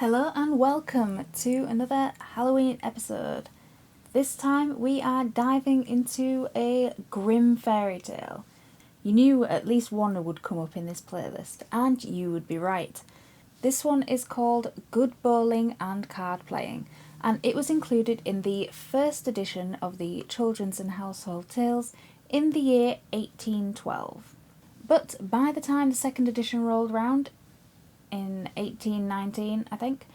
Hello and welcome to another Halloween episode. This time we are diving into a Grimm fairy tale. You knew at least one would come up in this playlist, and you would be right. This one is called Good Bowling and Card Playing, and it was included in the first edition of the Children's and Household Tales in the year 1812. But by the time the second edition rolled round, in 1819, I think,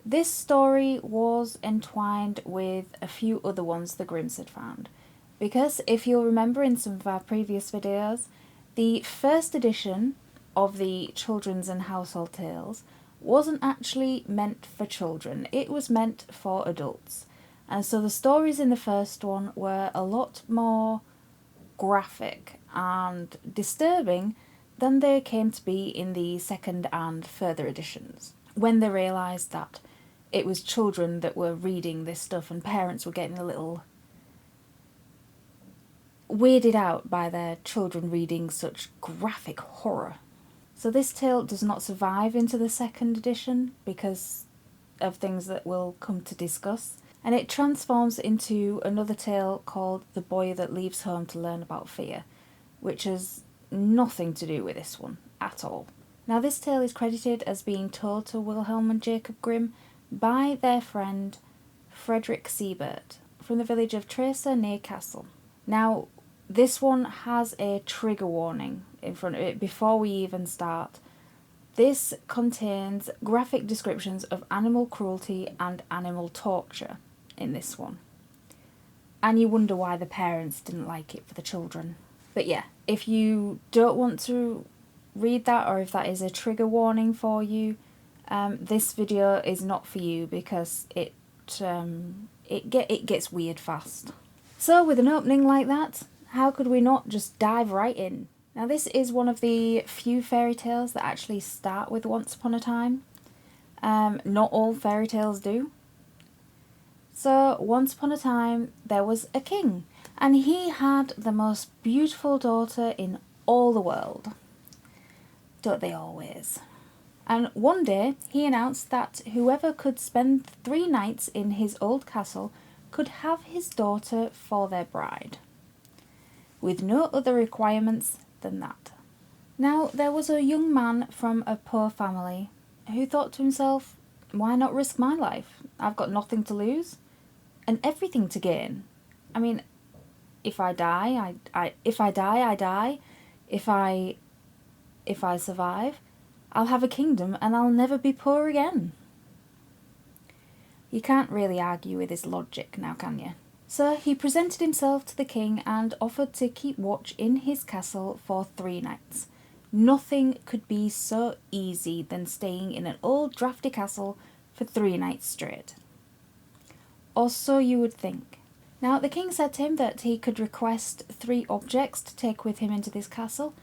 this story was entwined with a few other ones the Grimms had found. Because if you'll remember in some of our previous videos, the first edition of the Children's and Household Tales wasn't actually meant for children, it was meant for adults. And so the stories in the first one were a lot more graphic and disturbing than they came to be in the second and further editions, when they realised that it was children that were reading this stuff and parents were getting a little weirded out by their children reading such graphic horror. So this tale does not survive into the second edition because of things that we'll come to discuss, and it transforms into another tale called The Boy That Leaves Home to Learn About Fear, which has nothing to do with this one at all. Now this tale is credited as being told to Wilhelm and Jacob Grimm by their friend Frederick Siebert from the village of Tracer near Kassel. Now this one has a trigger warning in front of it before we even start. This contains graphic descriptions of animal cruelty and animal torture in this one. And you wonder why the parents didn't like it for the children. But yeah, if you don't want to read that, or if that is a trigger warning for you, this video is not for you because it gets weird fast. So with an opening like that, how could we not just dive right in? Now this is one of the few fairy tales that actually start with once upon a time. Not all fairy tales do. So once upon a time there was a king, and he had the most beautiful daughter in all the world. Don't they always? And one day he announced that whoever could spend 3 nights in his old castle could have his daughter for their bride, with no other requirements than that. Now there was a young man from a poor family who thought to himself, why not risk my life? I've got nothing to lose and everything to gain. I mean, if I die, I die. If I survive, I'll have a kingdom and I'll never be poor again. You can't really argue with his logic now, can you? So he presented himself to the king and offered to keep watch in his castle for 3 nights. Nothing could be so easy than staying in an old drafty castle for 3 nights straight. Or so you would think. Now the king said to him that he could request 3 objects to take with him into this castle,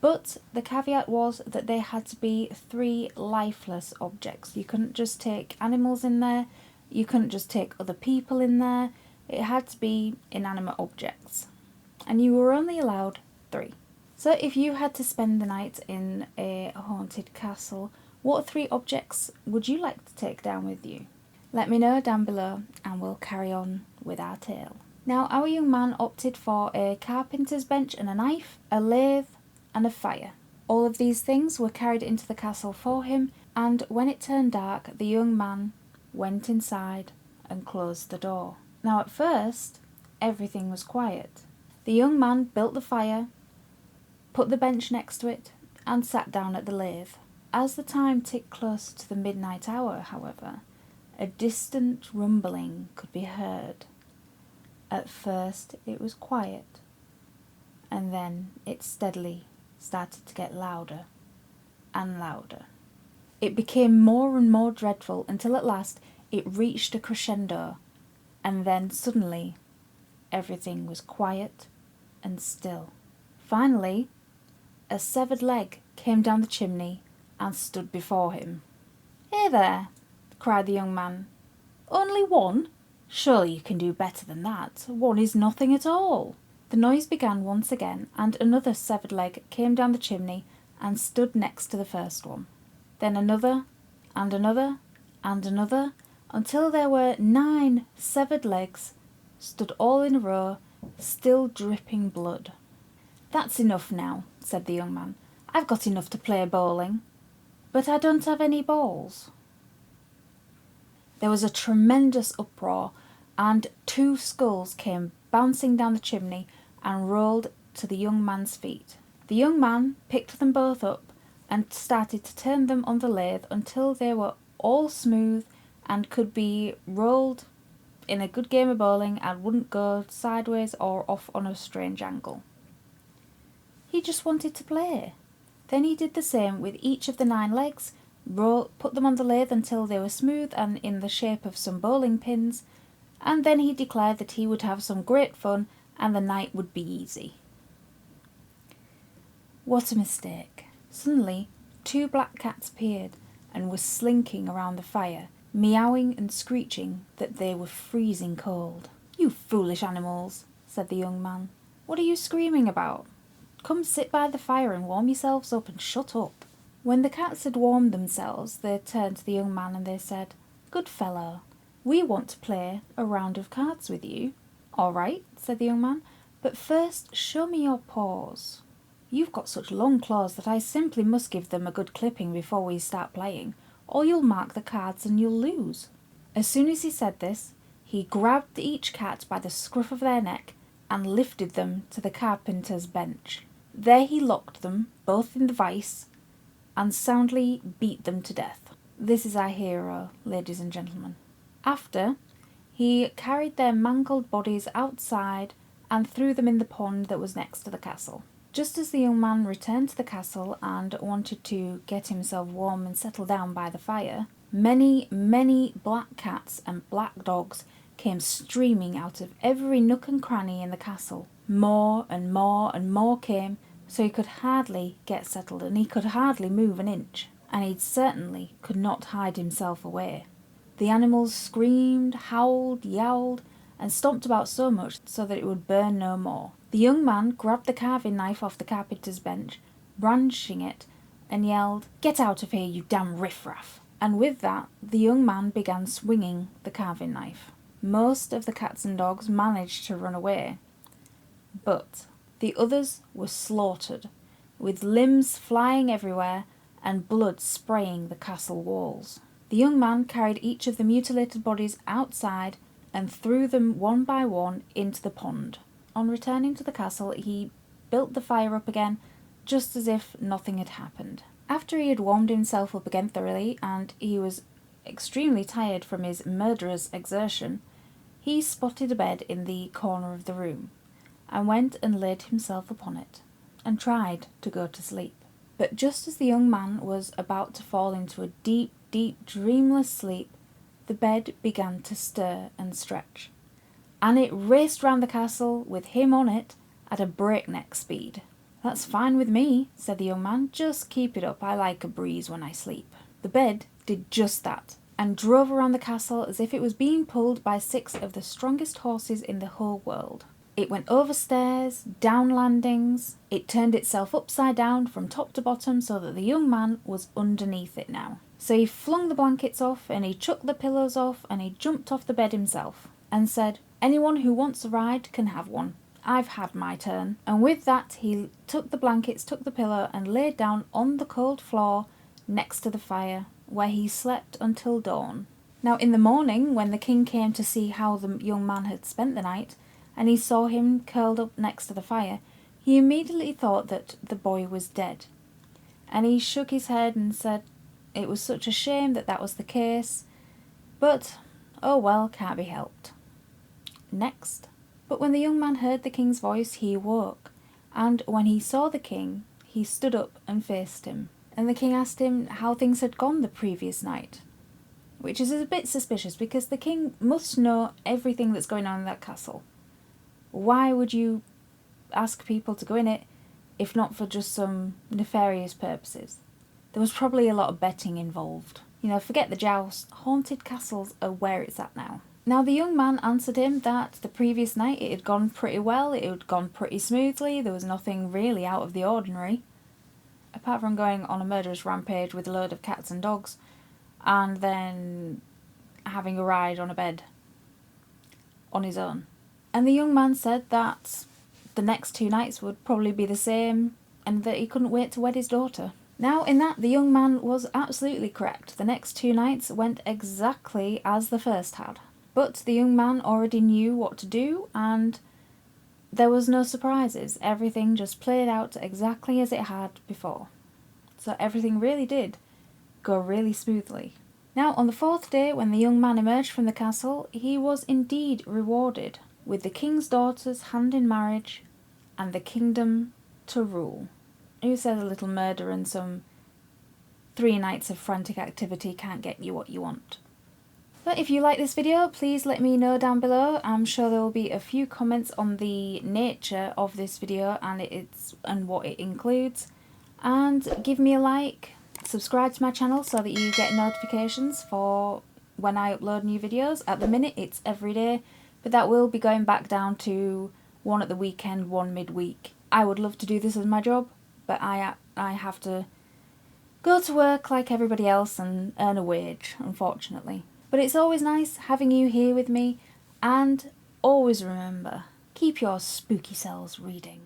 but the caveat was that they had to be 3 lifeless objects. You couldn't just take animals in there, you couldn't just take other people in there, it had to be inanimate objects. And you were only allowed 3. So if you had to spend the night in a haunted castle, what 3 objects would you like to take down with you? Let me know down below and we'll carry on with our tale. Now our young man opted for a carpenter's bench and a knife, a lathe and a fire. All of these things were carried into the castle for him, and when it turned dark the young man went inside and closed the door. Now at first everything was quiet. The young man built the fire, put the bench next to it and sat down at the lathe. As the time ticked close to the midnight hour, however, a distant rumbling could be heard. At first it was quiet, and then it steadily started to get louder and louder. It became more and more dreadful until at last it reached a crescendo, and then suddenly everything was quiet and still. Finally, a severed leg came down the chimney and stood before him. "Hey there," cried the young man. "Only one? Surely you can do better than that. 1 is nothing at all." The noise began once again, and another severed leg came down the chimney and stood next to the first one. Then another, and another, and another, until there were 9 severed legs, stood all in a row, still dripping blood. "That's enough now," said the young man. "I've got enough to play bowling, but I don't have any balls." There was a tremendous uproar, and 2 skulls came bouncing down the chimney and rolled to the young man's feet. The young man picked them both up and started to turn them on the lathe until they were all smooth and could be rolled in a good game of bowling and wouldn't go sideways or off on a strange angle. He just wanted to play. Then he did the same with each of the 9 legs, put them on the lathe until they were smooth and in the shape of some bowling pins, and then he declared that he would have some great fun and the night would be easy. What a mistake. Suddenly, 2 black cats appeared and were slinking around the fire, meowing and screeching that they were freezing cold. "You foolish animals," said the young man. "What are you screaming about? Come sit by the fire and warm yourselves up and shut up." When the cats had warmed themselves, they turned to the young man and they said, "Good fellow, we want to play a round of cards with you." "All right," said the young man, "but first show me your paws. You've got such long claws that I simply must give them a good clipping before we start playing, or you'll mark the cards and you'll lose." As soon as he said this, he grabbed each cat by the scruff of their neck and lifted them to the carpenter's bench. There he locked them both in the vice and soundly beat them to death. This is our hero, ladies and gentlemen. After, he carried their mangled bodies outside and threw them in the pond that was next to the castle. Just as the young man returned to the castle and wanted to get himself warm and settle down by the fire, many, many black cats and black dogs came streaming out of every nook and cranny in the castle. More and more and more came, so he could hardly get settled and he could hardly move an inch, and he certainly could not hide himself away. The animals screamed, howled, yowled, and stomped about so much so that it would burn no more. The young man grabbed the carving knife off the carpenter's bench, brandishing it, and yelled, "Get out of here, you damn riffraff!" And with that, the young man began swinging the carving knife. Most of the cats and dogs managed to run away, but the others were slaughtered, with limbs flying everywhere and blood spraying the castle walls. The young man carried each of the mutilated bodies outside and threw them one by one into the pond. On returning to the castle, he built the fire up again, just as if nothing had happened. After he had warmed himself up again thoroughly, and he was extremely tired from his murderous exertion, he spotted a bed in the corner of the room, and went and laid himself upon it, and tried to go to sleep. But just as the young man was about to fall into a deep, deep, dreamless sleep, the bed began to stir and stretch, and it raced round the castle with him on it at a breakneck speed. "That's fine with me," said the young man. "Just keep it up. I like a breeze when I sleep." The bed did just that, and drove around the castle as if it was being pulled by 6 of the strongest horses in the whole world. It went over stairs, down landings. It turned itself upside down from top to bottom so that the young man was underneath it now. So he flung the blankets off, and he chucked the pillows off, and he jumped off the bed himself and said, "Anyone who wants a ride can have one. I've had my turn." And with that he took the blankets, took the pillow, and laid down on the cold floor next to the fire, where he slept until dawn. Now in the morning, when the king came to see how the young man had spent the night, and he saw him curled up next to the fire, he immediately thought that the boy was dead. And he shook his head and said it was such a shame that that was the case, but oh well, can't be helped. Next. But when the young man heard the king's voice, he awoke, and when he saw the king, he stood up and faced him. And the king asked him how things had gone the previous night, which is a bit suspicious because the king must know everything that's going on in that castle. Why would you ask people to go in it if not for just some nefarious purposes? There was probably a lot of betting involved. You know, forget the joust. Haunted castles are where it's at now. Now the young man answered him that the previous night it had gone pretty well, it had gone pretty smoothly, there was nothing really out of the ordinary. Apart from going on a murderous rampage with a load of cats and dogs, and then having a ride on a bed on his own. And the young man said that the next 2 nights would probably be the same and that he couldn't wait to wed his daughter. Now, in that, the young man was absolutely correct. The next 2 nights went exactly as the first had. But the young man already knew what to do, and there was no surprises. Everything just played out exactly as it had before. So everything really did go really smoothly. Now, on the 4th day, when the young man emerged from the castle, he was indeed rewarded with the king's daughter's hand in marriage and the kingdom to rule. Who says a little murder and some 3 nights of frantic activity can't get you what you want? But if you like this video, please let me know down below. I'm sure there will be a few comments on the nature of this video and what it includes. And give me a like, subscribe to my channel so that you get notifications for when I upload new videos. At the minute it's every day, but that will be going back down to 1 at the weekend, 1 midweek. I would love to do this as my job, but I have to go to work like everybody else and earn a wage, unfortunately. But it's always nice having you here with me, and always remember, keep your spooky selves reading.